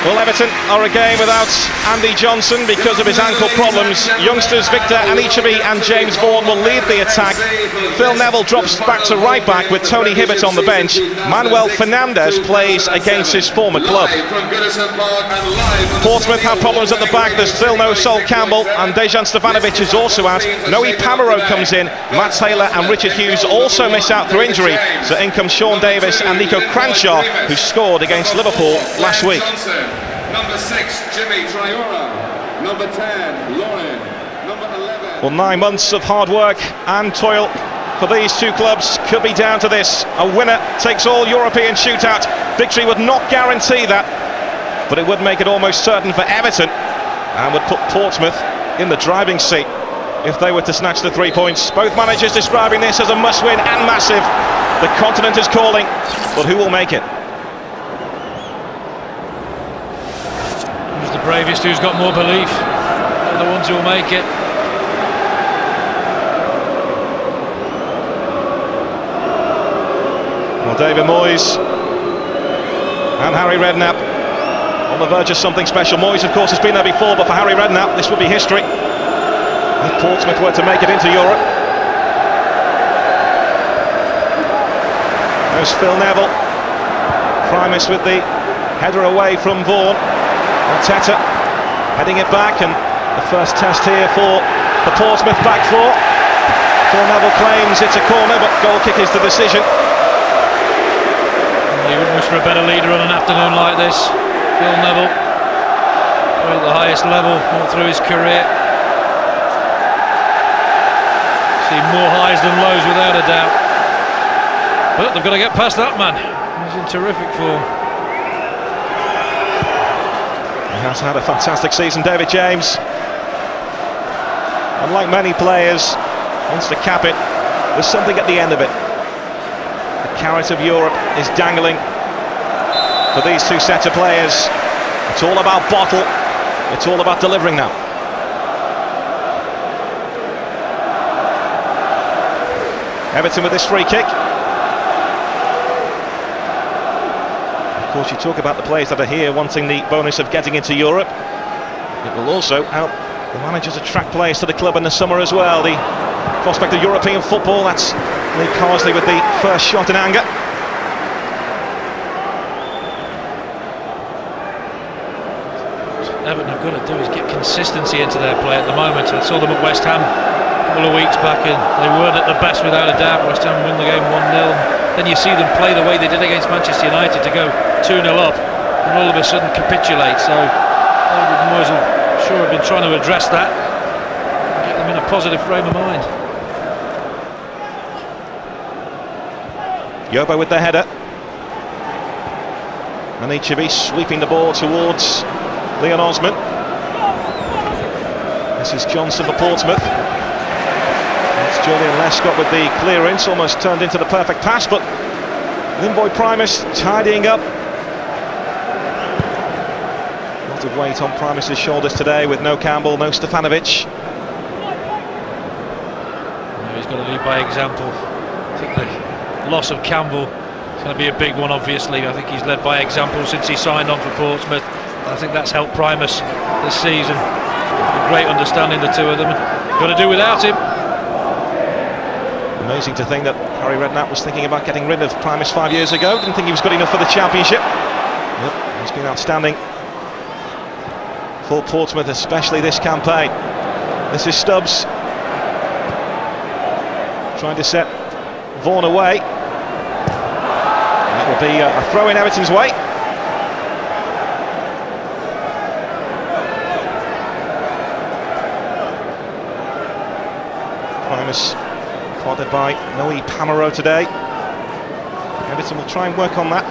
Well, Everton are again without Andy Johnson because of his ankle problems. Youngsters Victor Anichebe and James Vaughan will lead the attack. Phil Neville drops back to right back with Tony Hibbert on the bench. Manuel Fernandes plays against his former club. Portsmouth have problems at the back. There's still no Sol Campbell, and Dejan Stefanovic is also out. Noe Pamaro comes in. Matt Taylor and Richard Hughes also miss out through injury. So in comes Sean Davis and Nico Cranshaw, who scored against Liverpool last week. Number 6, Jimmy Traore. Number 10, Lauren. Number 11. Well, 9 months of hard work and toil for these two clubs could be down to this. A winner takes all European shootout. Victory would not guarantee that, but it would make it almost certain for Everton and would put Portsmouth in the driving seat if they were to snatch the 3 points. Both managers describing this as a must-win and massive. The continent is calling, but who will make it? Who's the bravest? Who's got more belief? They're the ones who will make it. Well, David Moyes and Harry Redknapp on the verge of something special. Moyes, of course, has been there before, but for Harry Redknapp, this would be history if Portsmouth were to make it into Europe. There's Phil Neville. Primus with the header away from Vaughan. Arteta heading it back, and the first test here for the Portsmouth back four. Phil Neville claims it's a corner, but goal kick is the decision. You wouldn't wish for a better leader on an afternoon like this. Phil Neville, at the highest level all through his career. Seen more highs than lows without a doubt. But they've got to get past that man. He's in terrific form. He has had a fantastic season, David James. And like many players, wants to cap it. There's something at the end of it. The carrot of Europe is dangling for these two sets of players. It's all about bottle. It's all about delivering now. Everton with this free kick. Of course, you talk about the players that are here wanting the bonus of getting into Europe. It will also help the managers attract players to the club in the summer as well. The prospect of European football, that's Lee Carsley with the first shot in anger. What Everton have got to do is get consistency into their play at the moment. I saw them at West Ham a couple of weeks back, and they weren't at the best without a doubt. West Ham win the game 1-0. Then you see them play the way they did against Manchester United to go 2-0 up and all of a sudden capitulate. So David Moyes will sure have been trying to address that and get them in a positive frame of mind. Yobo with the header. Anichebe sweeping the ball towards Leon Osman. This is Johnson for Portsmouth. It's Julian Lescott with the clearance, almost turned into the perfect pass, but Limboy Primus tidying up. A lot of weight on Primus's shoulders today with no Campbell, no Stefanovic. He's got to lead by example. I think the loss of Campbell is going to be a big one, obviously. I think he's led by example since he signed on for Portsmouth. I think that's helped Primus this season. A great understanding, the two of them. Got to do without him. Amazing to think that Harry Redknapp was thinking about getting rid of Primus 5 years ago. Didn't think he was good enough for the Championship. Yep, he's been outstanding for Portsmouth, especially this campaign. This is Stubbs trying to set Vaughan away. That will be a throw in Everton's way. Primus spotted by Noe Pamaro today. Everton will try and work on that.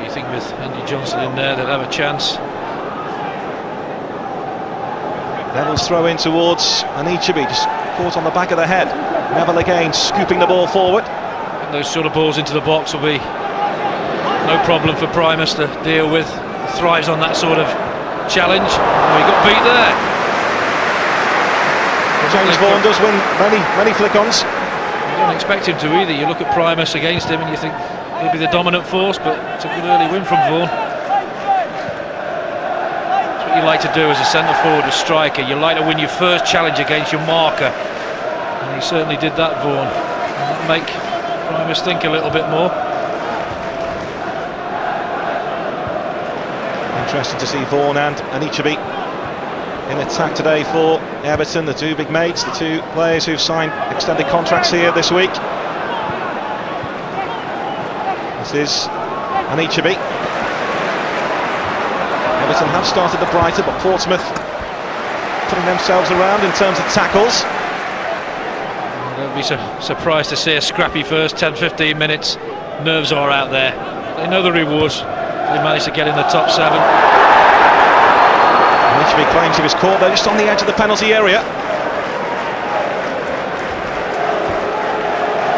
You think with Andy Johnson in there, they'll have a chance. Neville's throw in towards Anichebe, just caught on the back of the head. Neville again scooping the ball forward. And those sort of balls into the box will be no problem for Primus to deal with. He thrives on that sort of challenge. Oh, he got beat there. James Vaughan does win many flick-ons. You don't expect him to either. You look at Primus against him and you think he'll be the dominant force, but it's a good early win from Vaughan. what you like to do as a centre forward, a striker. You like to win your first challenge against your marker, and he certainly did that, Vaughan. And that make Primus think a little bit more. Interesting to see Vaughan and Anichebe in attack today for Everton, the two big mates, the two players who've signed extended contracts here this week. This is Anichebe. Everton have started the brighter, but Portsmouth putting themselves around in terms of tackles. Don't be surprised to see a scrappy first 10-15 minutes. Nerves are out there. They know the rewards. They managed to get in the top 7. Anichebe claims he was caught there just on the edge of the penalty area.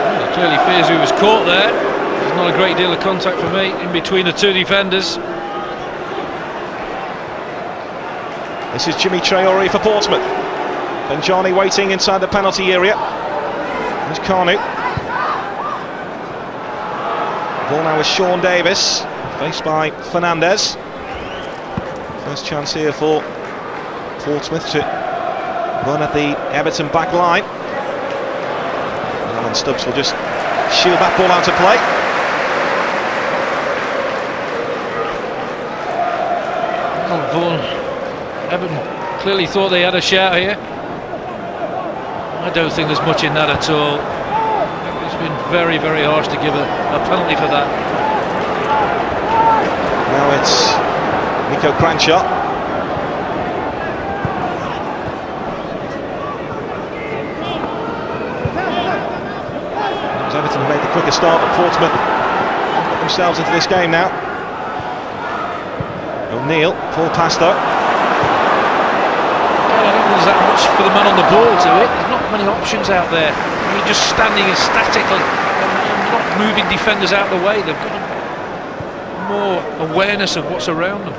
Well, he clearly fears he was caught there. There's not a great deal of contact for me in between the two defenders. This is Jimmy Traore for Portsmouth. Benjani waiting inside the penalty area. There's Kanu. Ball now with Sean Davis, faced by Fernandez. First chance here for Portsmouth to run at the Everton back line. Alan Stubbs will just shield that ball out of play. Oh, Vaughan. Everton clearly thought they had a shout here. I don't think there's much in that at all. It's been very, very harsh to give a penalty for that. Now it's Nico Cranshaw. Everton made the quicker start, but Portsmouth got themselves into this game now. O'Neill, Paul Pasto. There's that much for the man on the ball to it. There's not many options out there. You're just standing statically and not moving defenders out of the way. They've got more awareness of what's around them.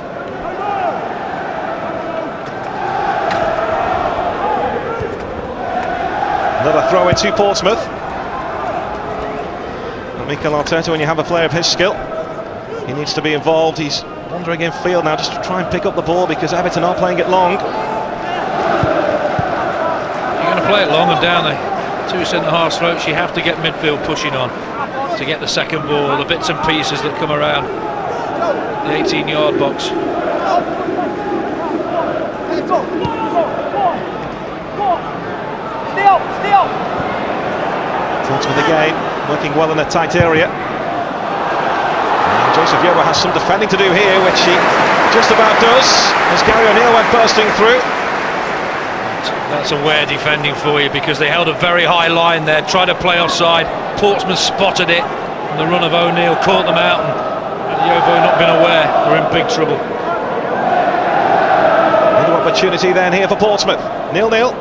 Another throw into Portsmouth. Mikel Arteta, when you have a player of his skill, he needs to be involved. He's wandering in field now just to try and pick up the ball because Everton are playing it long. Play it long and down the two centre-half throats. You have to get midfield pushing on to get the second ball, the bits and pieces that come around the 18-yard box. Portsmouth again, working well in a tight area. And Joseph Yobo has some defending to do here, which he just about does, as Gary O'Neill went bursting through. That's aware defending for you, because they held a very high line there, tried to play offside. Portsmouth spotted it, and the run of O'Neill caught them out, and Yobo not been aware. They're in big trouble. Another opportunity then here for Portsmouth. 0-0.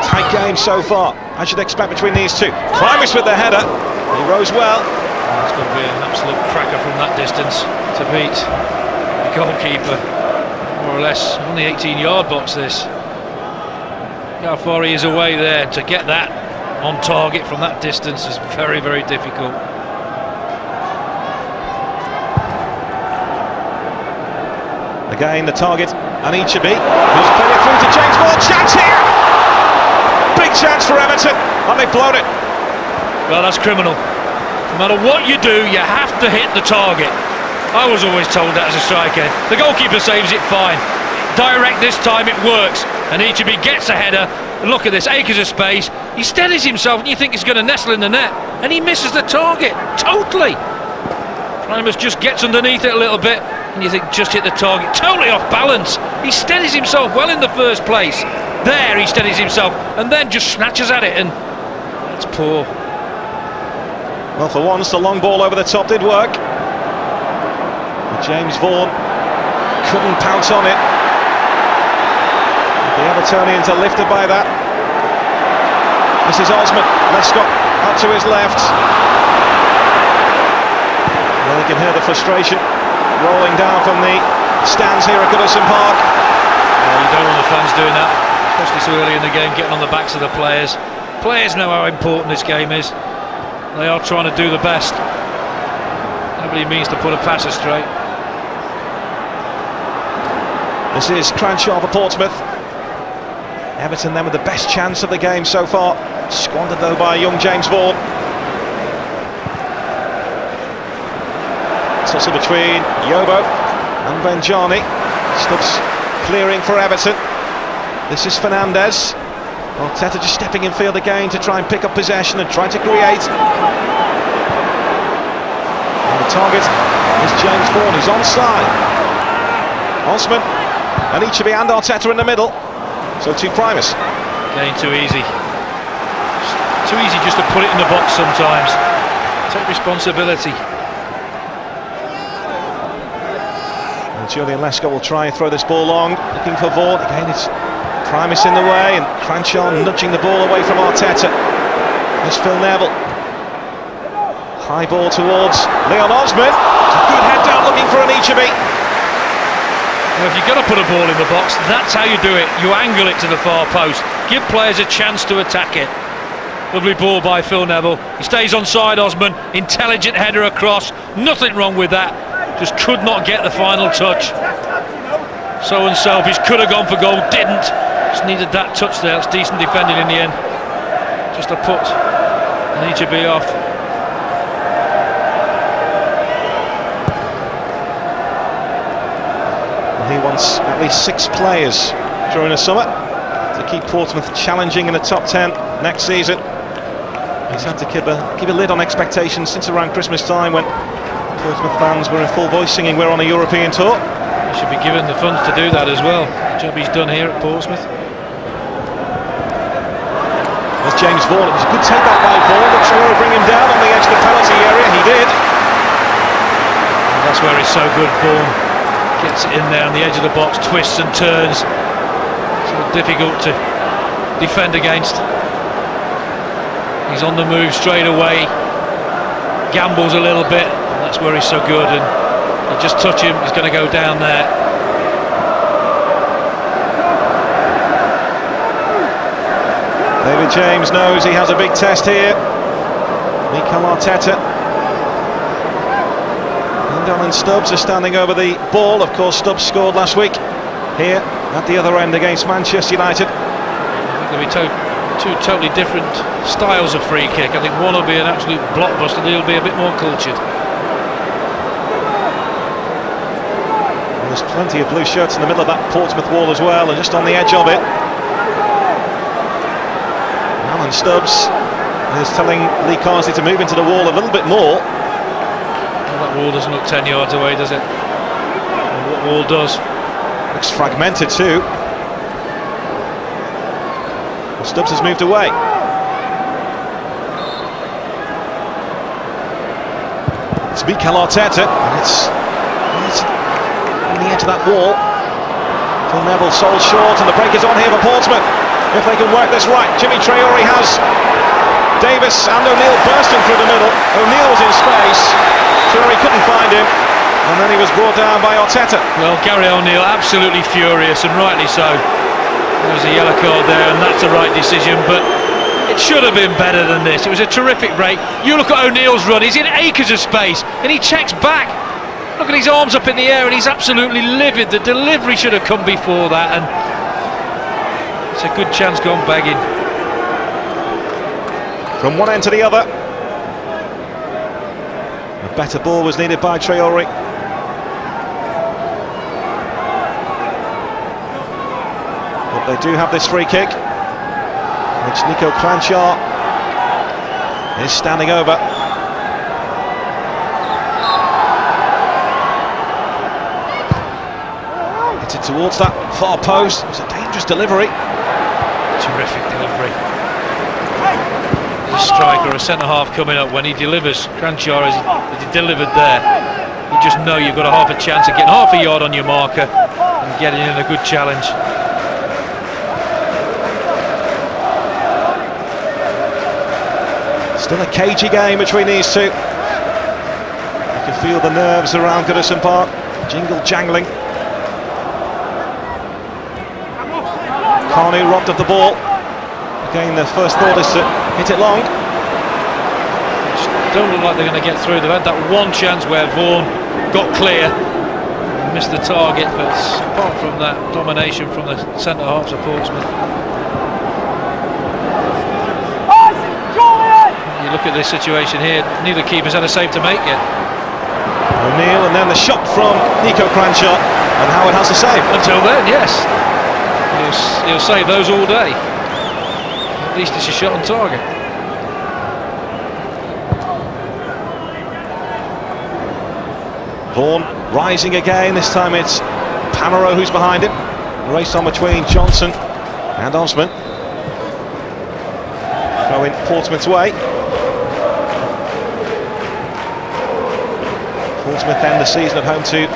Tight game so far, as you'd expect between these two. Primus with the header. He rose well. It's going to be an absolute cracker from that distance to beat the goalkeeper, more or less on the 18-yard box. This, how far he is away there, to get that on target from that distance is very, very difficult. Again the target, Anichebe, who's played it through to James Vaughan. Chance here, big chance for Everton, and they've blown it. Well, that's criminal. No matter what you do, you have to hit the target. I was always told that as a striker. The goalkeeper saves it fine. Direct this time, it works. And Anichebe gets a header. Look at this, acres of space. He steadies himself, and you think he's going to nestle in the net, and he misses the target totally. Primus just gets underneath it a little bit, and you think just hit the target. Totally off balance. He steadies himself well in the first place. There, he steadies himself, and then just snatches at it, and that's poor. Well, for once, the long ball over the top did work. But James Vaughan couldn't pounce on it. The Evertonians are lifted by that. This is Osman. Lescott up to his left. Well, you can hear the frustration rolling down from the stands here at Goodison Park. You don't want the fans doing that, especially so early in the game, getting on the backs of the players. Players know how important this game is. They are trying to do the best. Nobody means to put a pass astray. This is Cranshaw for Portsmouth. Everton then with the best chance of the game so far. Squandered though by young James Vaughan. Tussle between Yobo and Benjani. Stubbs clearing for Everton. This is Fernandez. Arteta just stepping in field again to try and pick up possession and try to create. And the target is James Vaughan, who's onside. Osman and Ichibi and Arteta in the middle. So to Primus. Getting too easy. Too easy just to put it in the box sometimes. Take responsibility. And Julian Lesko will try and throw this ball long, looking for Vaughan. Again, it's Primus in the way, and Cranshaw nudging the ball away from Arteta. There's Phil Neville. High ball towards Leon Osman. It's a good head down looking for an Ichibi. Well, if you're going to put a ball in the box, that's how you do it. You angle it to the far post. Give players a chance to attack it. Lovely ball by Phil Neville. He stays onside Osman. Intelligent header across. Nothing wrong with that. Just could not get the final touch. So unselfish. Could have gone for goal. Didn't. Just needed that touch there. It's decent defending in the end. Just to put an Ichibi off. He wants at least 6 players during the summer to keep Portsmouth challenging in the top 10 next season. He's had to keep a lid on expectations since around Christmas time, when Portsmouth fans were in full voice singing we're on a European tour. He should be given the funds to do that as well. The job he's done here at Portsmouth. There's James Vaughan. It was a good take that by Vaughan. But Traore bring him down on the edge of the penalty area. He did. And that's where he's so good. Vaughan gets it in there on the edge of the box, twists and turns. So difficult to defend against. He's on the move straight away. Gambles a little bit. And that's where he's so good. And you just touch him, he's going to go down there. David James knows he has a big test here. Mikel Arteta and Alan Stubbs are standing over the ball. Of course, Stubbs scored last week here at the other end against Manchester United. I think there'll be two totally different styles of free kick. I think one will be an absolute blockbuster, the other will be a bit more cultured. There's plenty of blue shirts in the middle of that Portsmouth wall as well, and just on the edge of it, Alan Stubbs is telling Lee Carsley to move into the wall a little bit more. Well, that wall doesn't look 10 yards away, does it? Well, what wall does? Looks fragmented too. Well, Stubbs has moved away. It's Mikel Arteta, and it's on the edge of that wall. Phil Neville sold short, and the break is on here for Portsmouth. If they can work this right, Jimmy Traore has Davis and O'Neill bursting through the middle. O'Neill was in space, Traore couldn't find him, and then he was brought down by Arteta. Well, Gary O'Neill absolutely furious, and rightly so. There was a yellow card there, and that's the right decision, but it should have been better than this. It was a terrific break. You look at O'Neill's run, he's in acres of space, and he checks back. Look at his arms up in the air, and he's absolutely livid. The delivery should have come before that, and it's a good chance gone begging. From one end to the other. A better ball was needed by Traore. But they do have this free kick, which Nico Cranshaw is standing over. Hits it towards that far post. It was a dangerous delivery. Terrific delivery. There's a striker, a centre-half coming up. When he delivers, Cranshaw is delivered there. You just know you've got a half a chance of getting half a yard on your marker and getting in a good challenge. Still a cagey game between these two. You can feel the nerves around Goodison Park, jingle jangling. Carney robbed of the ball. Again, the first thought is to hit it long. don't look like they're going to get through. They've had that one chance where Vaughan got clear, missed the target, but apart from that domination from the centre halves of Portsmouth. You look at this situation here, neither keeper's had a save to make yet. O'Neill, and then the shot from Nico Cranshaw, and Howard has the save. Until then, yes. He'll save those all day. At least it's a shot on target. Vaughan rising again, this time it's Pamero who's behind him. The race on between Johnson and Osman. Throw in Portsmouth's way. Portsmouth end the season at home to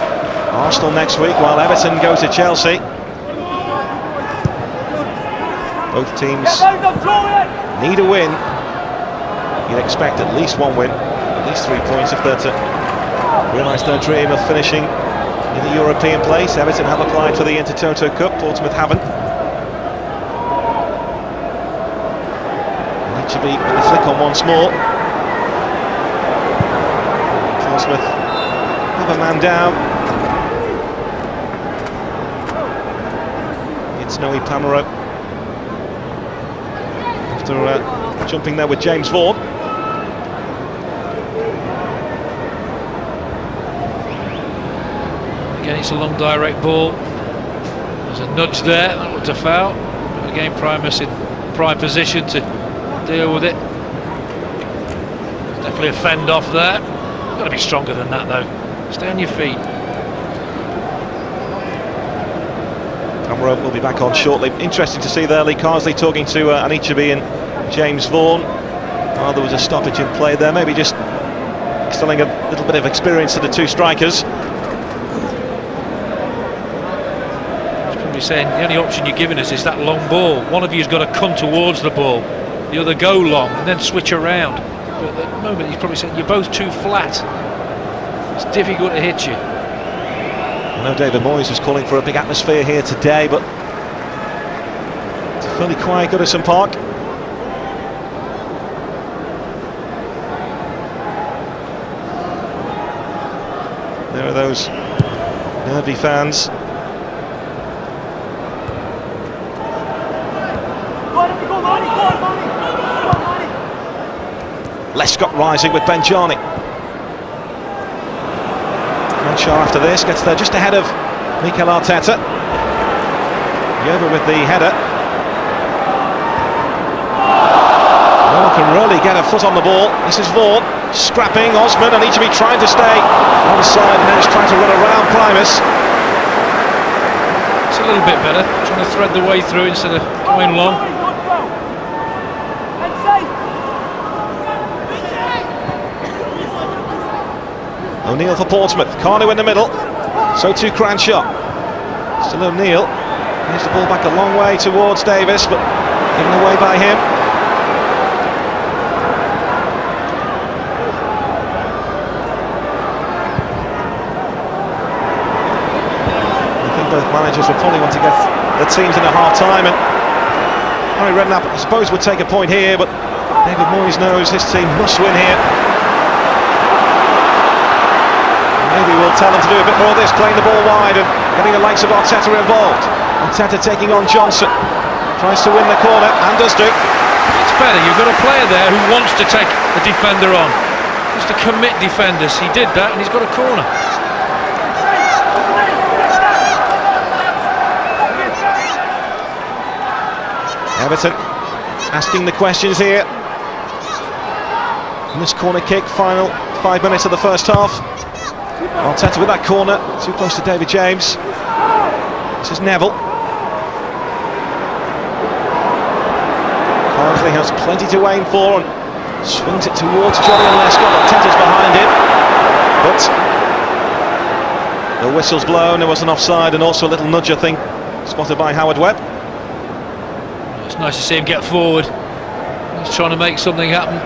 Arsenal next week, while Everton go to Chelsea. Both teams need a win. You'd expect at least one win, at least 3 points if they're to realise their dream of finishing in the European place. Everton have applied for the Intertoto Cup, Portsmouth haven't. Need to be with the flick on once more. Portsmouth have a man down. It's Noe Pamero after jumping there with James Vaughan. Again, it's a long direct ball. There's a nudge there, that looked a foul. But again, Primus in prime position to deal with it. Definitely a fend off there. Got to be stronger than that though. Stay on your feet. Pamero will be back on shortly. Interesting to see there Lee Carsley talking to Anichebe and James Vaughan. There was a stoppage in play there, maybe just instilling a little bit of experience to the two strikers. Saying the only option you're giving us is that long ball. One of you's got to come towards the ball, the other go long and then switch around. But at the moment he's probably saying you're both too flat. It's difficult to hit you. I know David Moyes was calling for a big atmosphere here today, but it's fairly quiet Goodison Park. There are those nervy fans. Lescott rising with Benjani. Cranshaw after this gets there just ahead of Mikel Arteta. Yoba with the header. No one can really get a foot on the ball. This is Vaughan scrapping. Osman and Anichebe trying to stay onside, and then he's trying to run around Primus. It's a little bit better, trying to thread the way through instead of going long. O'Neill for Portsmouth, Carno in the middle, so too Cranshaw. Still O'Neill, here's the ball back a long way towards Davis, but given away by him. I think both managers will probably want to get the teams in at half-time, and Harry Redknapp, I suppose, would take a point here, but David Moyes knows his team must win here. Maybe we'll tell them to do a bit more of this, playing the ball wide and getting the likes of Arteta involved. Arteta taking on Johnson, tries to win the corner and does do. It's better, you've got a player there who wants to take a defender on, wants to commit defenders. He did that and he's got a corner. Everton asking the questions here. And this corner kick, final 5 minutes of the first half. Arteta with that corner, too close to David James. This is Neville. Carsley has plenty to aim for and swings it towards Johnny and Lescott. Arteta's behind him, but the whistle's blown. There was an offside and also a little nudge, I think, spotted by Howard Webb. It's nice to see him get forward. He's trying to make something happen.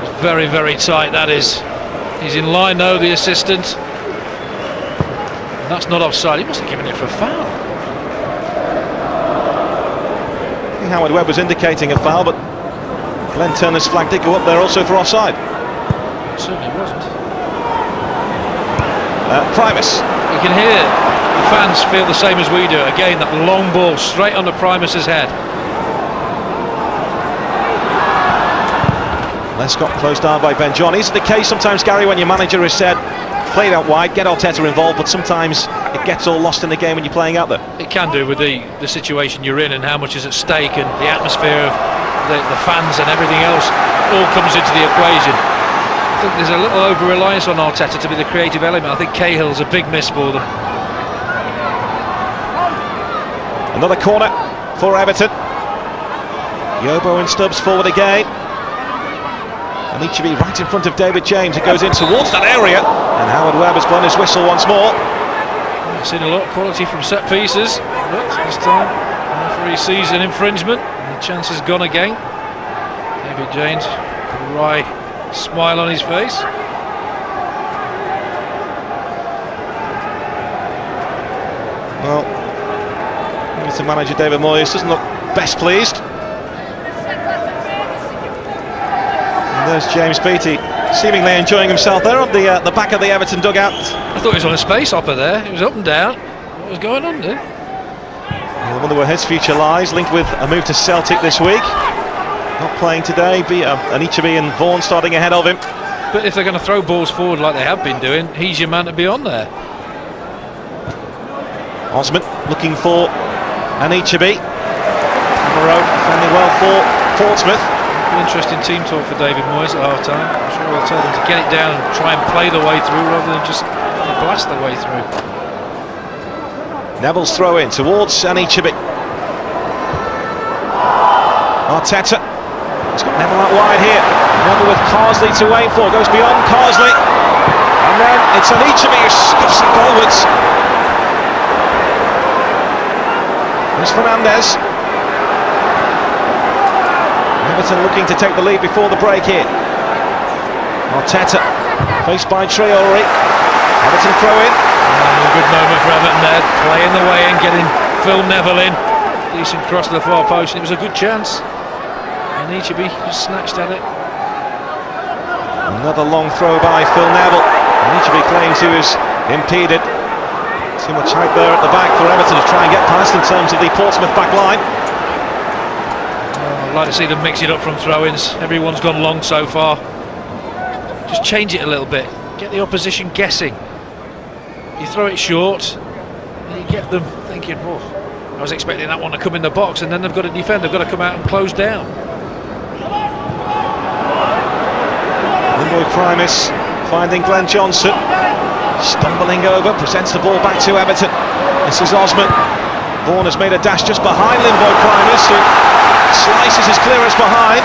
It's very, very tight, that is. He's in line now, the assistant. And that's not offside. He must have given it for a foul. I think Howard Webb was indicating a foul, but Glenn Turner's flag did go up there also for offside. It certainly wasn't. Primus. You can hear the fans feel the same as we do. Again, that long ball straight onto Primus's head. Lescott closed down by Ben John. Is it the case sometimes, Gary, when your manager has said play it out wide, get Arteta involved, but sometimes it gets all lost in the game when you're playing out there? It can do with the situation you're in and how much is at stake, and the atmosphere of the fans and everything else all comes into the equation. I think there's a little over-reliance on Arteta to be the creative element. I think Cahill's a big miss for them. Another corner for Everton. Yobo and Stubbs forward again. And each should be right in front of David James. It goes in towards that area, and Howard Webb has blown his whistle once more. I've seen a lot of quality from set pieces, but this time the referee sees an infringement, and the chance has gone again. David James with a wry smile on his face. Well, Everton manager David Moyes doesn't look best pleased. There's James Beattie, seemingly enjoying himself there on the back of the Everton dugout. I thought he was on a space hopper there. He was up and down. What was going on there? I wonder where his future lies, linked with a move to Celtic this week. Not playing today, Anichebe and Vaughan starting ahead of him. But if they're going to throw balls forward like they have been doing, he's your man to be on there. Osman looking for Anichebe. Cameron defending well for Portsmouth. Interesting team talk for David Moyes at half-time. I'm sure he'll tell them to get it down and try and play the way through rather than just blast the way through. Neville's throw in towards Anichebe. Arteta. He's got Neville out wide here. Neville with Carsley to aim for. Goes beyond Carsley. And then it's Anichebe who scuffs it forwards. There's Fernandez. Everton looking to take the lead before the break here. Arteta faced by Traore. Everton throw in. A good moment for Everton there, playing the way in, getting Phil Neville in. Decent cross to the far post, and it was a good chance. And Anichebe just snatched at it. Another long throw by Phil Neville. Anichebe claims he was impeded. Too much height there at the back for Everton to try and get past in terms of the Portsmouth back line. I'd like to see them mix it up from throw-ins. Everyone's gone long so far. Just change it a little bit. Get the opposition guessing. You throw it short, and you get them thinking, oh, I was expecting that one to come in the box, and then they've got to defend. They've got to come out and close down. Limboy Primus finding Glenn Johnson. Stumbling over, presents the ball back to Everton. This is Osman. Vaughan has made a dash just behind Limboy Primus, who slices his clearance behind.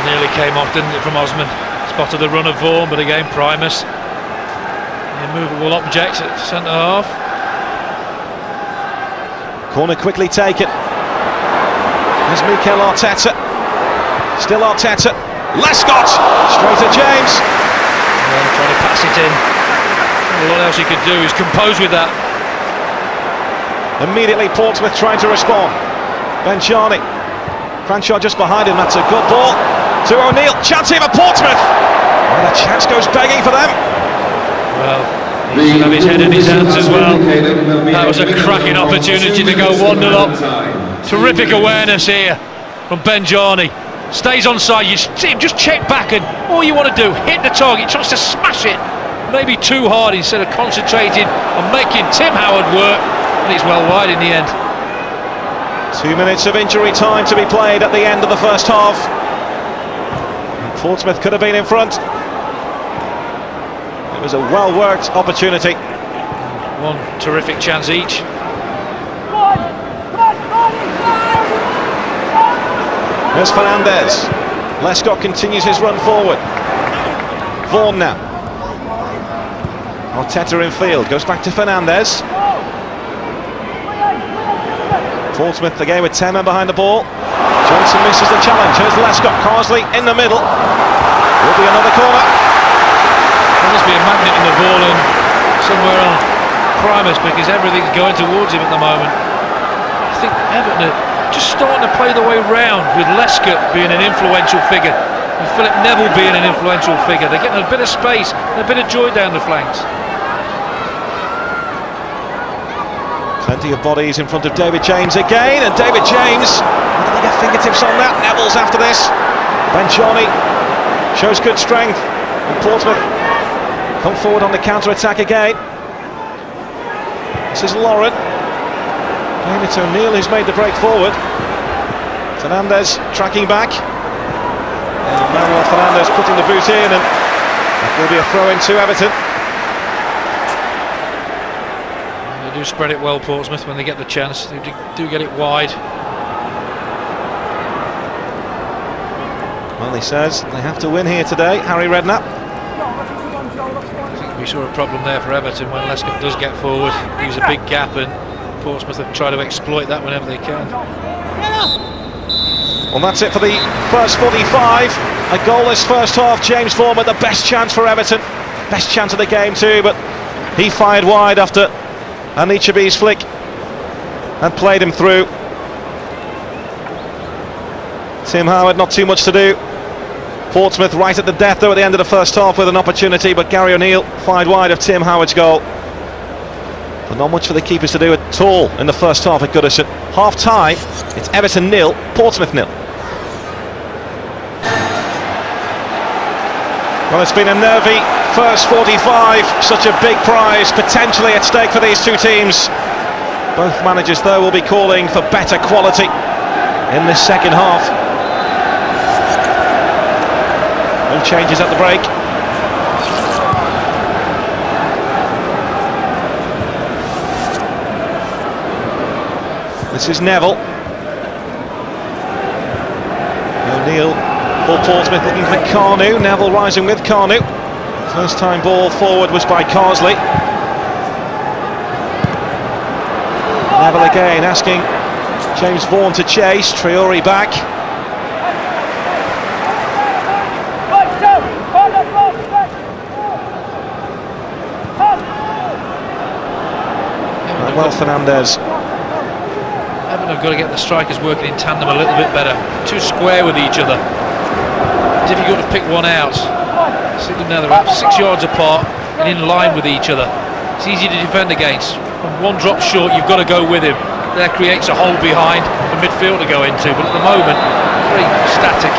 Nearly came off, didn't it, from Osman? Spotted the run of Vaughan, but again Primus, the immovable object at centre half. Corner quickly taken. There's Mikel Arteta. Still Arteta. Lescott straight at James. Trying to pass it in. What else he could do? He's composed with that. Immediately Portsmouth trying to respond. Benchani. Cranshaw just behind him. That's a good ball to O'Neill. Chance here for Portsmouth. And a chance goes begging for them. Well, he should have his head in his hands as well. That was a cracking opportunity to go 1-0 up. Terrific awareness here from Benchani. Stays onside. You see him just check back, and all you want to do, hit the target. Tries to smash it. Maybe too hard instead of concentrating on making Tim Howard work. And it's well wide in the end. 2 minutes of injury time to be played at the end of the first half. Portsmouth could have been in front. It was a well-worked opportunity. One terrific chance each. There's Fernandez. Lescott continues his run forward. Vaughan now. Arteta in field, goes back to Fernandez. Portsmouth again with 10 men behind the ball. Johnson misses the challenge. Here's Lescott. Carsley in the middle. Will be another corner. There must be a magnet in the ball and somewhere on Primus, because everything's going towards him at the moment. I think Everton are just starting to play the way round, with Lescott being an influential figure and Philip Neville being an influential figure. They're getting a bit of space and a bit of joy down the flanks. Plenty of bodies in front of David James again, and David James, whether they get fingertips on that. Neville's after this. Ben Johnny shows good strength, and Portsmouth come forward on the counter-attack again. This is Lauren. Again, it's O'Neill who's made the break forward. Fernandez tracking back. And Manuel Fernandez putting the boot in, and that will be a throw-in to Everton. They do spread it well, Portsmouth, when they get the chance. They do get it wide. Well, he says they have to win here today, Harry Redknapp. I think we saw a problem there for Everton when Lescott does get forward. Leaves a big gap, and Portsmouth have tried to exploit that whenever they can. Well, that's it for the first 45. A goalless first half. James Vaughan with the best chance for Everton. Best chance of the game too, but he fired wide after Anichebe's flick and played him through. Tim Howard, not too much to do. Portsmouth right at the death though at the end of the first half with an opportunity, but Gary O'Neill fired wide of Tim Howard's goal. But not much for the keepers to do at all in the first half at Goodison. Half time, it's Everton 0, Portsmouth 0. Well, it's been a nervy first 45, such a big prize potentially at stake for these two teams. Both managers though will be calling for better quality in this second half. No changes at the break. This is Neville. O'Neill for Portsmouth looking for Carnu. Neville rising with Carnu. First time ball forward was by Carsley. Neville again asking James Vaughan to chase. Traore back. Well, Fernandez. Everton have got to get the strikers working in tandem a little bit better. Too square with each other. Difficult to pick one out. See them now, they're about 6 yards apart and in line with each other. It's easy to defend against. When one drops short, you've got to go with him. That creates a hole behind for midfield to go into, but at the moment, very static.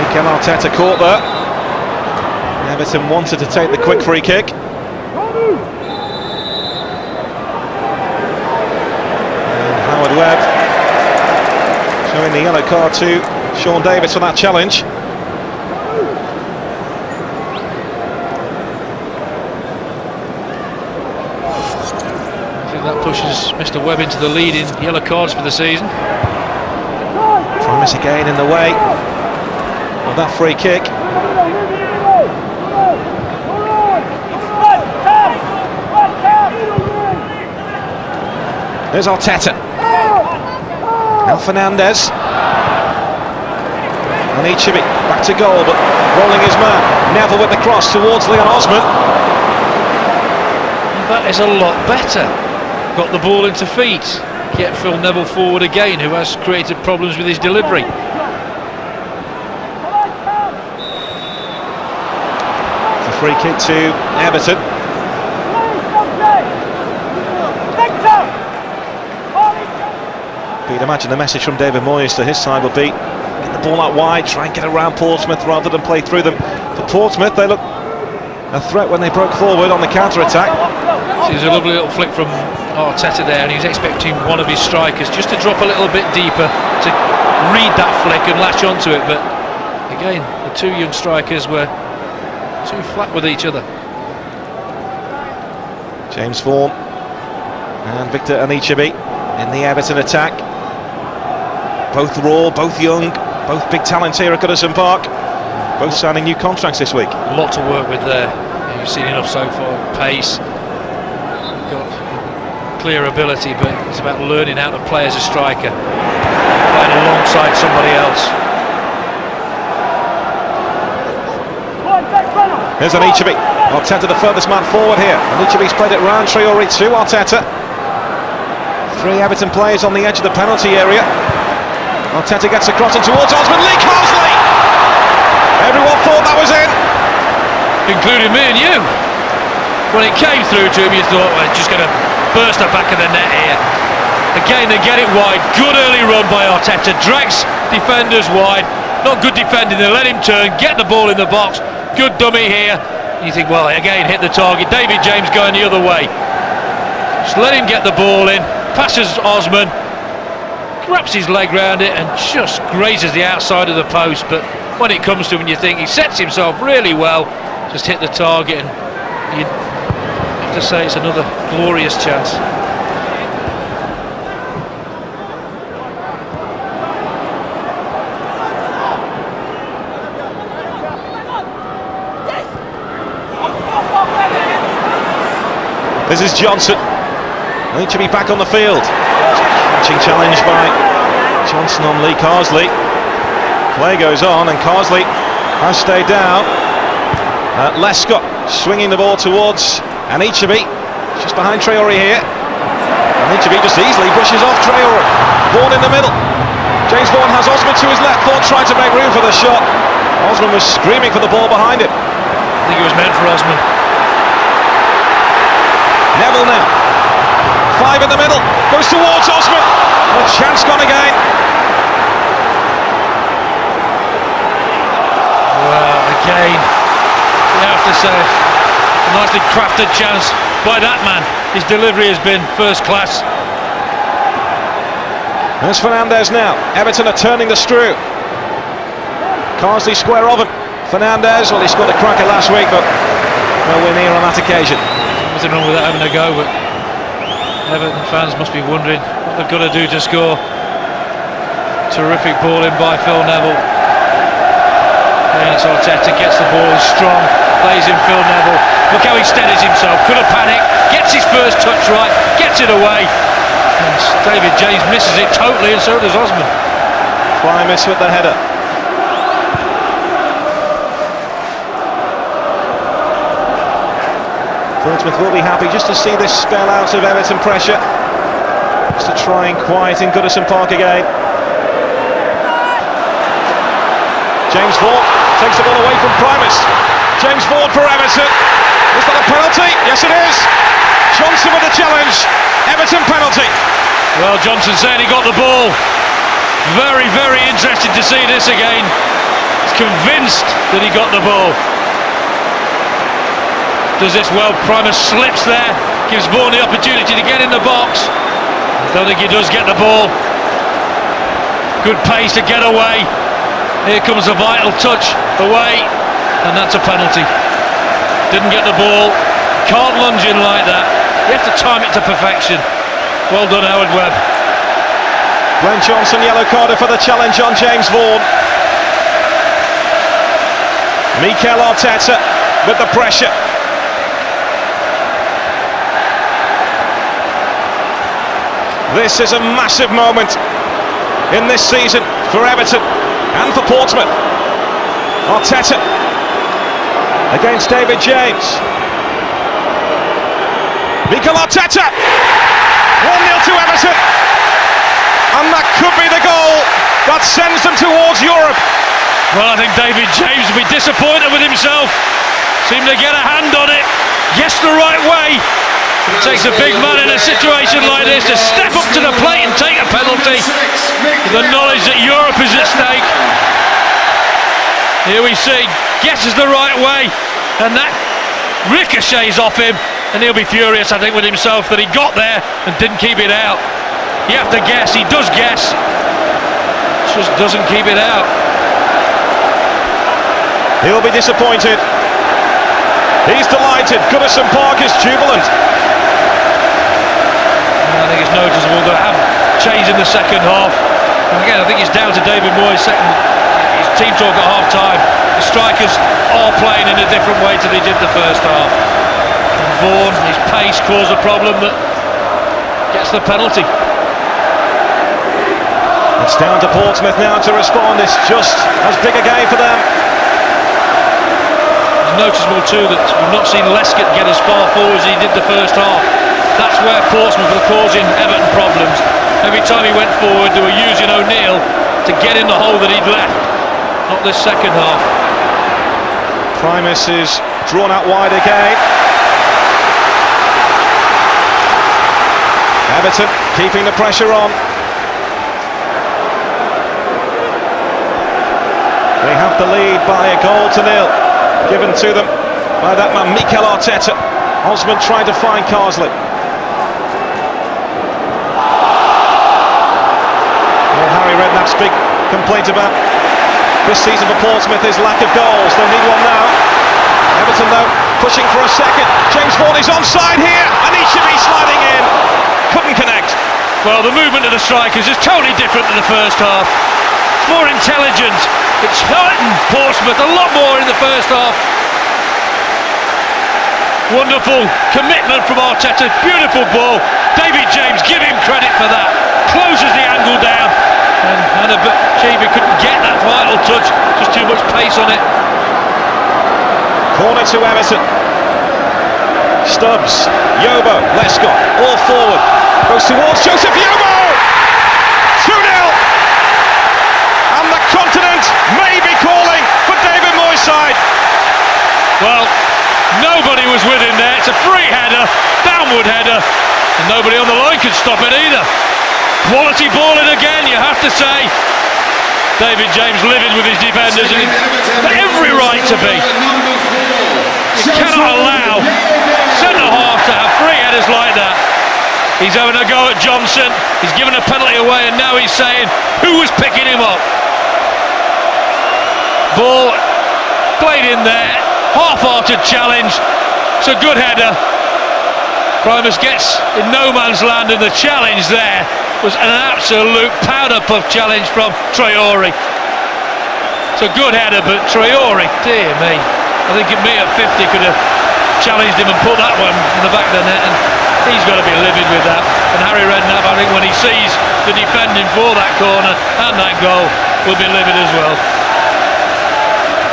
Mikel Arteta caught there. Everton wanted to take the quick free kick. Webb showing the yellow card to Sean Davis for that challenge. I think that pushes Mr. Webb into the lead in yellow cards for the season. Promise again in the way of that free kick. There's Arteta. Now Fernandez. Anichebe back to goal, but rolling his man. Neville with the cross towards Leon Osman. That is a lot better. Got the ball into feet. Get Phil Neville forward again, who has created problems with his delivery. It's a free kick to Everton. You'd imagine the message from David Moyes to his side would be get the ball out wide, try and get around Portsmouth rather than play through them. For Portsmouth, they look a threat when they broke forward on the counter-attack. There's a lovely little flick from Arteta there, and he's expecting one of his strikers just to drop a little bit deeper to read that flick and latch onto it, but again, the two young strikers were too flat with each other. James Vaughan and Victor Anichebe in the Everton attack. Both raw, both young, both big talents here at Goodison Park. Both signing new contracts this week. A lot to work with there. You've seen enough so far. Pace, got clear ability, but it's about learning how to play as a striker, playing alongside somebody else. Here's Anichebe. Arteta the furthest man forward here. Anichebe's played it round. Traore to Arteta. Three Everton players on the edge of the penalty area. Arteta gets across and towards Osman. Lee Carsley! Everyone thought that was in. Including me and you. When it came through to him, you thought, well, just going to burst the back of the net here. Again, they get it wide. Good early run by Arteta. Drags defenders wide. Not good defending. They let him turn, get the ball in the box. Good dummy here. You think, well, again, hit the target. David James going the other way. Just let him get the ball in. Passes Osman. Wraps his leg round it and just grazes the outside of the post. But when it comes to him, you think he sets himself really well. Just hit the target, and you have to say it's another glorious chance. This is Johnson. Need to be back on the field. Catching challenge by Johnson on Lee Carsley. Play goes on, and Carsley has stayed down. Lescott swinging the ball towards Anichebe, just behind Traore here. Anichebe just easily brushes off Traore. Vaughan in the middle. James Vaughan has Osman to his left. Vaughan trying to make room for the shot. Osman was screaming for the ball behind him. I think it was meant for Osman. Neville now. Five in the middle. Goes towards Osman. A chance gone again. Well, again, you have to say, a nicely crafted chance by that man. His delivery has been first class. There's Fernandez now. Everton are turning the screw. Carsley square of him. Fernandez, well, he scored a cracker last week, but nowhere near on that occasion. Nothing wrong with that having a go, but Everton fans must be wondering what they've got to do to score. Terrific ball in by Phil Neville. Again, it's Arteta, gets the ball strong, plays in Phil Neville. Look how he steadies himself, could have panicked, gets his first touch right, gets it away. And David James misses it totally, and so does Osman. Primus with the header. Portsmouth will be happy just to see this spell out of Everton pressure. Just to try and quieten Goodison Park again. James Vaughan takes the ball away from Primus. James Vaughan for Everton. Is that a penalty? Yes, it is. Johnson with the challenge. Everton penalty. Well, Johnson saying he got the ball. Very, very interested to see this again. He's convinced that he got the ball. Does this well. Primus slips there, gives Vaughan the opportunity to get in the box. I don't think he does get the ball. Good pace to get away. Here comes a vital touch away, and that's a penalty. Didn't get the ball. Can't lunge in like that. You have to time it to perfection. Well done, Howard Webb. Glenn Johnson yellow carded for the challenge on James Vaughan. Mikel Arteta with the pressure. This is a massive moment in this season for Everton and for Portsmouth. Arteta against David James. Mikel Arteta! 1-0 to Everton. And that could be the goal that sends them towards Europe. Well, I think David James will be disappointed with himself. Seemed to get a hand on it. Guessed the right way. It takes a big man in a situation like this to step up to the plate and take a penalty with the knowledge that Europe is at stake. Here we see, guesses the right way, and that ricochets off him, and he'll be furious, I think, with himself that he got there and didn't keep it out. You have to guess, he does guess, just doesn't keep it out. He'll be disappointed. He's delighted. Goodison Park is jubilant. I think it's noticeable that have changed in the second half. And again, I think it's down to David Moyes' his team talk at half time. The strikers are playing in a different way to they did the first half. And Vaughan, his pace caused a problem that gets the penalty. It's down to Portsmouth now to respond. It's just as big a game for them. It's noticeable too that we've not seen Lescott get as far forward as he did the first half. That's where Portsmouth were causing Everton problems. Every time he went forward, they were using O'Neill to get in the hole that he'd left. Not this second half. Primus is drawn out wide again. Everton keeping the pressure on. They have the lead by a goal to nil, given to them by that man Mikel Arteta. Osman trying to find Carsley. Well, Harry Redknapp's big complaint about this season for Portsmouth is lack of goals. They'll need one now. Everton though pushing for a second. James Vaughan is onside here, and he should be sliding in. Couldn't connect. Well, the movement of the strikers is totally different than the first half. It's more intelligent. It's hurting Portsmouth a lot more in the first half. Wonderful commitment from Arteta. Beautiful ball. David James, give him credit for that. Closes the angle down. And Chibi couldn't get that vital touch. Just too much pace on it. Corner to Everton. Stubbs, Yobo, Lescott, all forward. Goes towards Joseph Yobo! 2-0! And the continent may be calling for David Moyes' side. Well, nobody was with him there. It's a free header, downward header, and nobody on the line could stop it either. Quality balling again, you have to say. David James livid with his defenders, and he's got every right to be. You cannot allow centre-half to have free headers like that. He's having a go at Johnson, he's given a penalty away, and now he's saying who was picking him up. Ball played in there, half-hearted challenge. It's a good header. Primus gets in no man's land, and the challenge there was an absolute powder puff challenge from Traore. It's a good header, but Traore, dear me, I think me at 50 could have challenged him and put that one in the back of the net, and he's got to be livid with that. And Harry Redknapp, I think when he sees the defending for that corner and that goal, will be livid as well.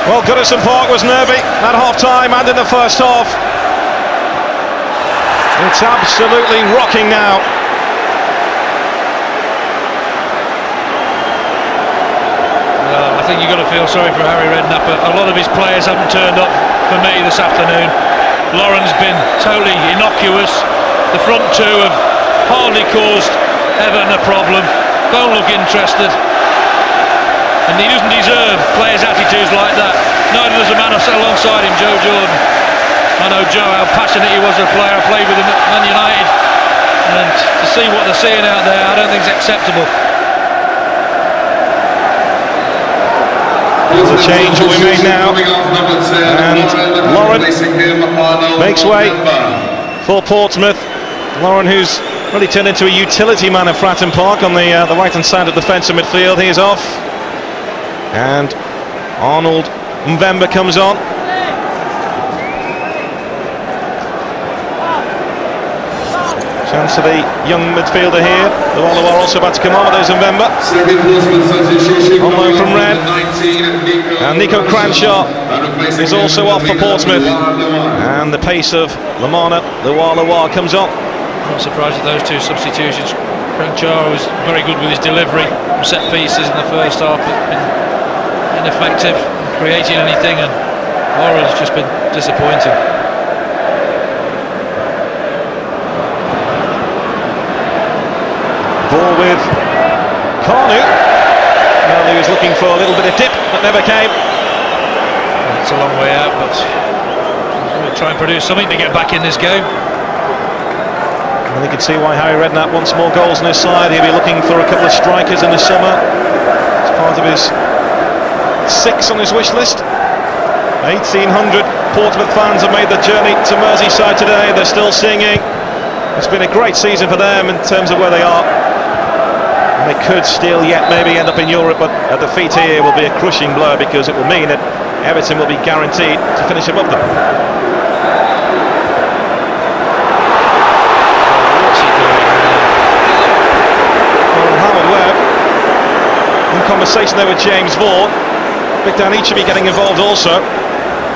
Well, Goodison Park was nervy at half-time and in the first half. It's absolutely rocking now. I think you've got to feel sorry for Harry Redknapp. A lot of his players haven't turned up for me this afternoon. Lauren's been totally innocuous. The front two have hardly caused Everton a problem. Don't look interested. And he doesn't deserve players' attitudes like that. Neither does the man alongside him, Joe Jordan. I know Joe, how passionate he was as a player. I played with him at Man United. And to see what they're seeing out there, I don't think it's acceptable. There's a change will be made now, and Lauren makes way for Portsmouth. Lauren, who's really turned into a utility man at Fratton Park on the right-hand side of the defensive midfield. He is off, and Arnold Mbemba comes on. Chance for the young midfielder here. The Luwala also about to come on, but there's Mbemba. On loan from Ren. And Nico Cranshaw is also off for Portsmouth. And the pace of Lamana Luwala comes on. Not surprised at those two substitutions. Cranshaw was very good with his delivery from set pieces in the first half, but been ineffective in creating anything, and Laura's just been disappointing. Ball with Carnu. Well, he was looking for a little bit of dip, but never came. It's a long way out, but we'll try and produce something to get back in this game. And you can see why Harry Redknapp wants more goals on his side. He'll be looking for a couple of strikers in the summer. It's part of his 6 on his wish list. 1,800 Portsmouth fans have made the journey to Merseyside today. They're still singing. It's been a great season for them in terms of where they are. And they could still yet maybe end up in Europe, but a defeat here will be a crushing blow, because it will mean that Everton will be guaranteed to finish above them. Well, Howard Webb, in conversation there with James Vaughan. Big Dan should be getting involved also.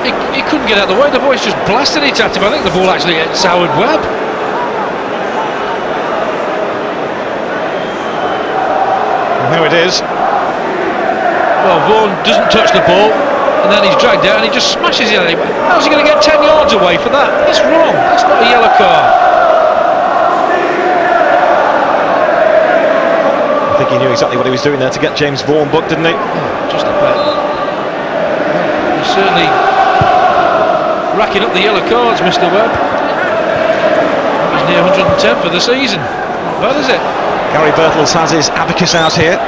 He couldn't get out of the way. The boys just blasted it at him. I think the ball actually hit Howard Webb. who it is. Well, Vaughan doesn't touch the ball, and then he's dragged out and he just smashes it. How's he going to get 10 yards away for that? That's wrong. That's not a yellow card. I think he knew exactly what he was doing there to get James Vaughan booked, didn't he? Oh, just a bit. He's certainly racking up the yellow cards, Mr. Webb. He's near 110 for the season. Not bad, is it? Gary Birtles has his abacus out here.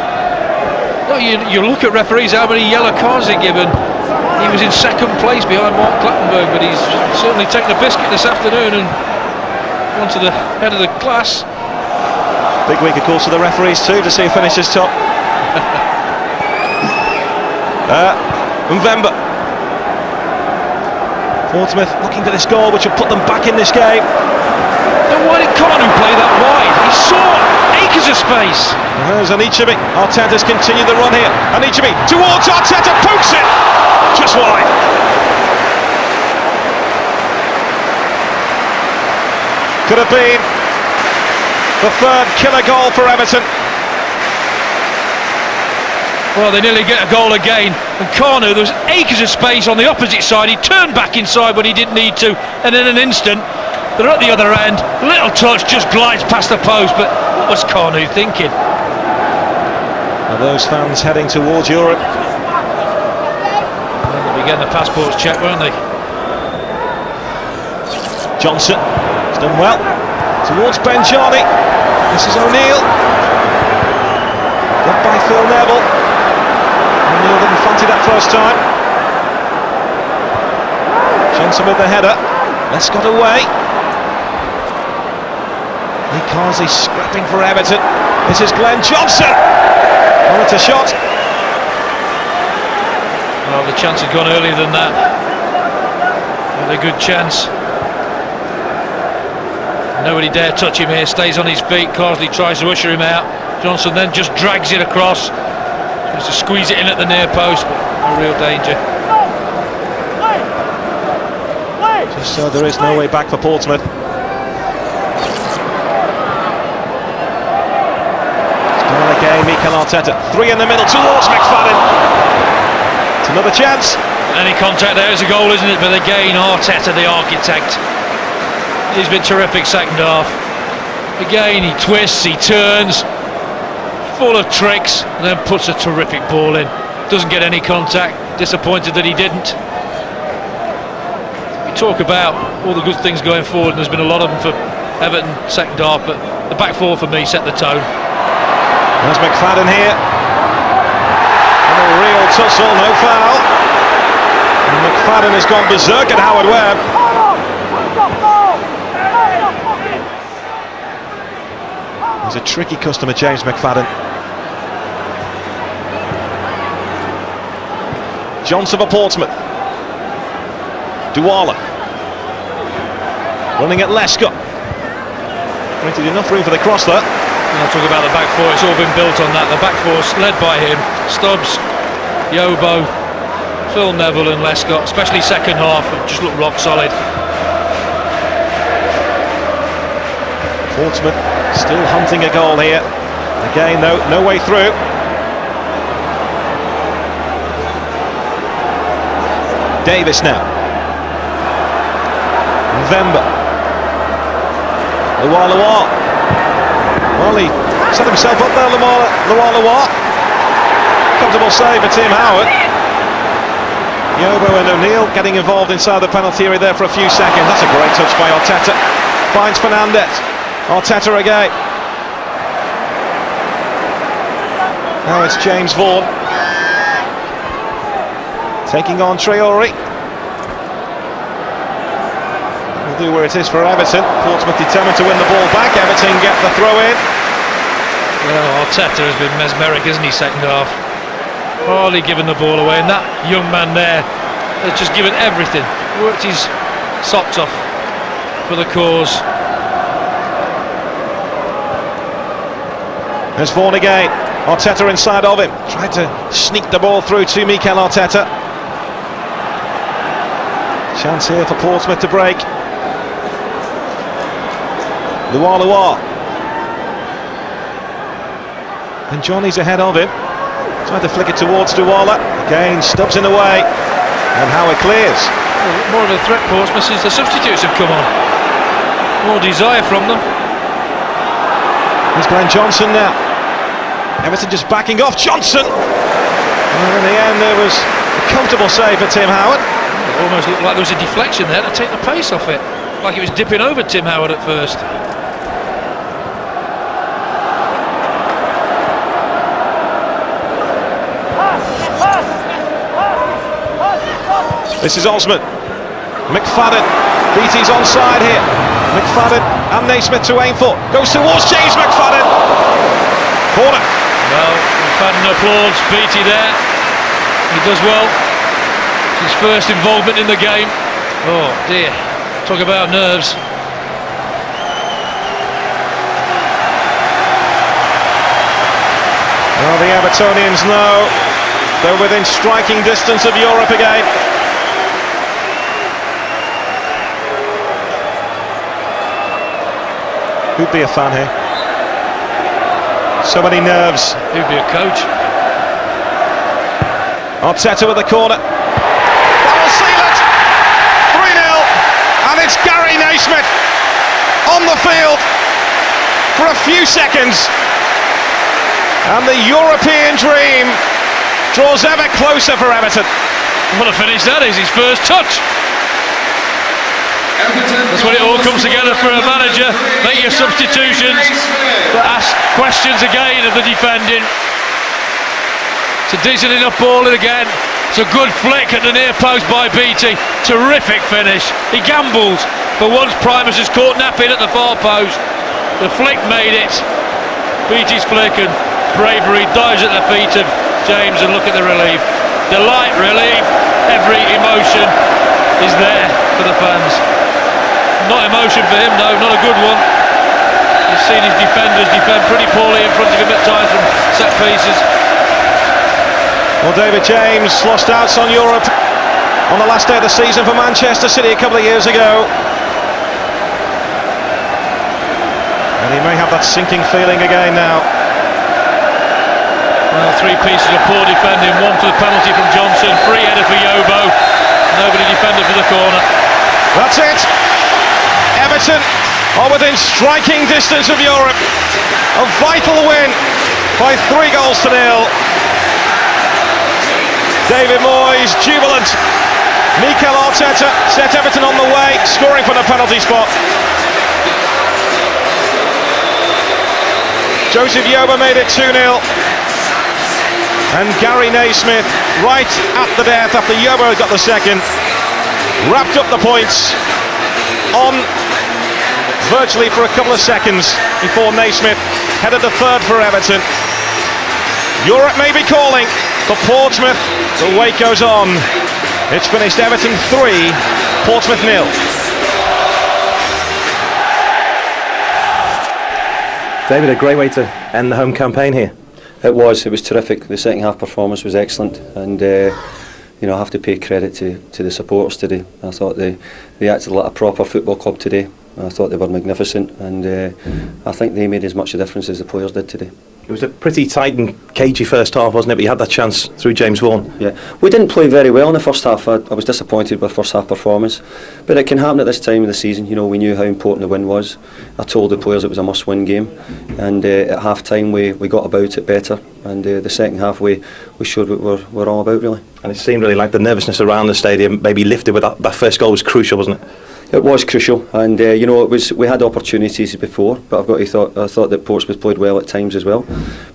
Well, you look at referees, how many yellow cards they're given. He was in second place behind Mark Clattenburg, but he's certainly taken a biscuit this afternoon and gone to the head of the class. Big week, of course, for the referees too, to see who finishes top. November. Portsmouth looking for this goal, which will put them back in this game. Then why did Kanu play that wide? He saw acres of space. And there's Anichebe. Arteta's continued the run here. Anichebe towards Arteta, pokes it just wide. Could have been the third killer goal for Everton. Well, they nearly get a goal again. And Kanu, there was acres of space on the opposite side. He turned back inside when he didn't need to, and in an instant they're at the other end. Little touch, just glides past the post. But what was Kanu thinking? Are those fans heading towards Europe? Well, they'll be getting the passports checked, won't they? Johnson, he's done well. Towards Benjani. This is O'Neill. Got by Phil Neville. O'Neill didn't fancy that first time. Johnson with the header. Lescott away. Lee Carsley scrapping for Everton. This is Glenn Johnson. Oh, it's a shot. Well, the chance had gone earlier than that. Had a good chance. Nobody dare touch him here. Stays on his feet. Carsley tries to usher him out. Johnson then just drags it across. Tries to squeeze it in at the near post, but no real danger. Just so there is no way back for Portsmouth. Still again, Mikel Arteta. Three in the middle towards McFadden. It's another chance. Any contact there is a goal, isn't it? But again, Arteta, the architect. He's been terrific second half. Again, he twists, he turns, full of tricks, and then puts a terrific ball in. Doesn't get any contact. Disappointed that he didn't. We talk about all the good things going forward, and there's been a lot of them for Everton second half, but the back four for me set the tone. There's McFadden here. And a real tussle, no foul. And McFadden has gone berserk at Howard Webb. He's a tricky customer, James McFadden. Johnson for Portsmouth. Douala. Running at Lescott. Created enough room for the cross there. I'll talk about the back four, it's all been built on that. The back four's led by him. Stubbs, Yobo, Phil Neville and Lescott, especially second half, have just looked rock solid. Portsmouth still hunting a goal here. Again, no way through. Davis now. November. Loa. Well, he set himself up there, Loa. Comfortable save for Tim Howard. Yobo and O'Neill getting involved inside the penalty area there for a few seconds. That's a great touch by Arteta. Finds Fernandez. Arteta again. Now it's James Vaughan taking on Traore. Will do where it is for Everton. Portsmouth determined to win the ball back. Everton get the throw in. Well, Arteta has been mesmeric, isn't he, second half? Hardly given the ball away, and that young man there has just given everything. Worked his socks off for the cause. There's Vaughan again. Arteta inside of him. Tried to sneak the ball through to Mikel Arteta. Chance here for Portsmouth to break. Loa. And Johnny's ahead of him. Tried to flick it towards Douala. Again, Stubbs in the way. And Howard clears. Well, more of a threat, Portsmouth, since the substitutes have come on. More desire from them. Here's Glenn Johnson now. Everton just backing off. Johnson! And in the end, there was a comfortable save for Tim Howard. It almost looked like there was a deflection there to take the pace off it. Like it was dipping over Tim Howard at first. This is Osman. McFadden. BT's onside here. McFadden and Naismith to aim for. Goes towards James McFadden. Corner. Well, McFadden applauds BT there. He does well. It's his first involvement in the game. Oh dear. Talk about nerves. Well, the Evertonians know they're within striking distance of Europe again. Who'd be a fan here? So many nerves. Who'd be a coach? Arteta with the corner. That will seal it. 3-0. And it's Gary Naismith on the field for a few seconds. And the European dream draws ever closer for Everton. What a finish that is, his first touch. That's when it all comes together for a manager. Make your substitutions, but ask questions again of the defending. It's a decent enough ball in again. It's a good flick at the near post by BT. Terrific finish. He gambles. For once, Primus has caught napping at the far post. The flick made it. BT's flick and bravery dives at the feet of James, and look at the relief. Delight, relief. Every emotion is there for the fans. Not emotion for him, no, not a good one. He's seen his defenders defend pretty poorly in front of him at times from set pieces. Well, David James lost out on Europe on the last day of the season for Manchester City a couple of years ago. And he may have that sinking feeling again now. Well, three pieces of poor defending, one for the penalty from Johnson, free header for Yobo, nobody defended for the corner. That's it! Everton are within striking distance of Europe. A vital win by 3-0. David Moyes jubilant. Mikel Arteta set Everton on the way, scoring from the penalty spot. Joseph Yoba made it 2-0. And Gary Naismith, right at the death after Yoba got the second, wrapped up the points on virtually for a couple of seconds before Naismith headed the third for Everton. Europe may be calling, but Portsmouth, the wait goes on. It's finished Everton 3, Portsmouth 0. David, a great way to end the home campaign here. It was terrific. The second half performance was excellent, and you know, I have to pay credit to the supporters today. I thought they acted like a proper football club today. I thought they were magnificent, and I think they made as much a difference as the players did today. It was a pretty tight and cagey first half, wasn't it? But you had that chance through James Vaughan. Yeah, we didn't play very well in the first half. I was disappointed with first half performance, but it can happen at this time of the season. You know, we knew how important the win was. I told the players it was a must-win game, and at half time we got about it better, and the second half we showed what we're all about, really. And it seemed really like the nervousness around the stadium maybe lifted with that first goal was crucial, wasn't it? It was crucial, and you know, we had opportunities before, but I thought that Portsmouth played well at times as well.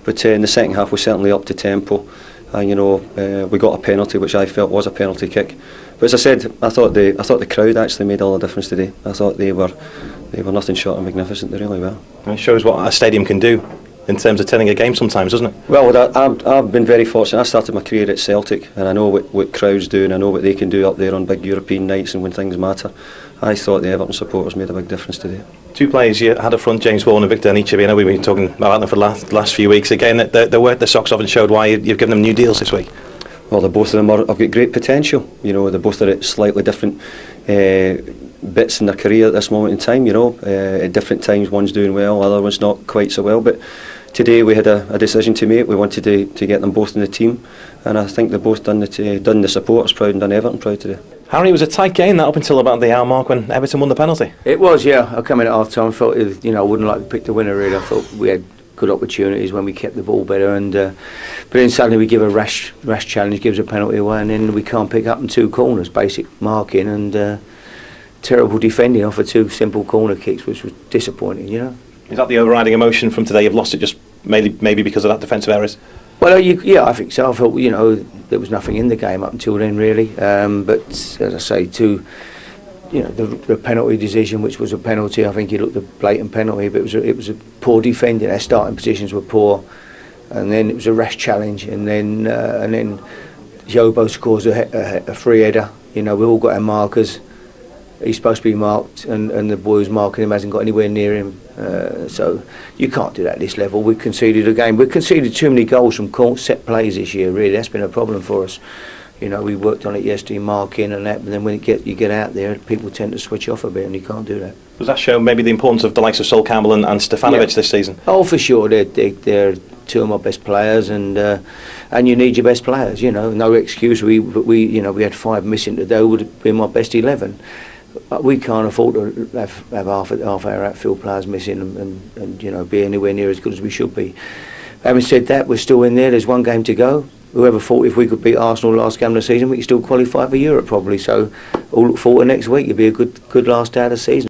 But in the second half, we certainly upped the tempo, and you know, we got a penalty, which I felt was a penalty kick. But as I said, I thought the crowd actually made all the difference today. I thought they were nothing short of magnificent. They really were. And it shows what a stadium can do in terms of turning a game sometimes, doesn't it? Well, I've been very fortunate. I started my career at Celtic, and I know what crowds do, and I know what they can do up there on big European nights and when things matter. I thought the Everton supporters made a big difference today. Two players you had up front, James Vaughan and Victor Anichebe. I know we've been talking about them for the last few weeks. Again, they worked their socks off and showed why you've given them new deals this week. Well, both of them have got great potential. You know, they both are at slightly different bits in their career at this moment in time. You know, at different times, one's doing well, other one's not quite so well. But today we had a decision to make. We wanted to get them both in the team, and I think they've both done the supporters proud and done Everton proud today. Harry, it was a tight game that up until about the hour mark when Everton won the penalty. It was, yeah. I come in at half time, felt I wouldn't like to pick the winner really. I thought we had good opportunities when we kept the ball better, and but then suddenly we give a rash challenge, gives a penalty away, and then we can't pick up in 2 corners. Basic marking and terrible defending off of 2 simple corner kicks, which was disappointing. Is that the overriding emotion from today? You've lost it just maybe because of that defensive errors? Well, yeah, I think so. I felt there was nothing in the game up until then really, but as I say, the penalty decision, which was a penalty, I think he looked a blatant penalty, but it was a poor defending. Our starting positions were poor, and then it was a rash challenge, and then Jobo scores a free header. We've all got our markers. He's supposed to be marked, and the boy who's marking him hasn't got anywhere near him. So you can't do that at this level. We've conceded a game. We've conceded too many goals from set plays this year. Really, that's been a problem for us. We worked on it yesterday, marking and that, but then when you get out there, people tend to switch off a bit, and you can't do that. Does that show maybe the importance of the likes of Sol Campbell and Stefanovic this season? Oh, for sure. They're 2 of my best players, and you need your best players. No excuse. We had 5 missing today. Would have been my best 11. We can't afford to have half our outfield players missing and be anywhere near as good as we should be. Having said that, we're still in there. There's 1 game to go. Whoever thought if we could beat Arsenal last game of the season, we could still qualify for Europe probably. So we'll look forward to next week. It'll be a good last day of the season.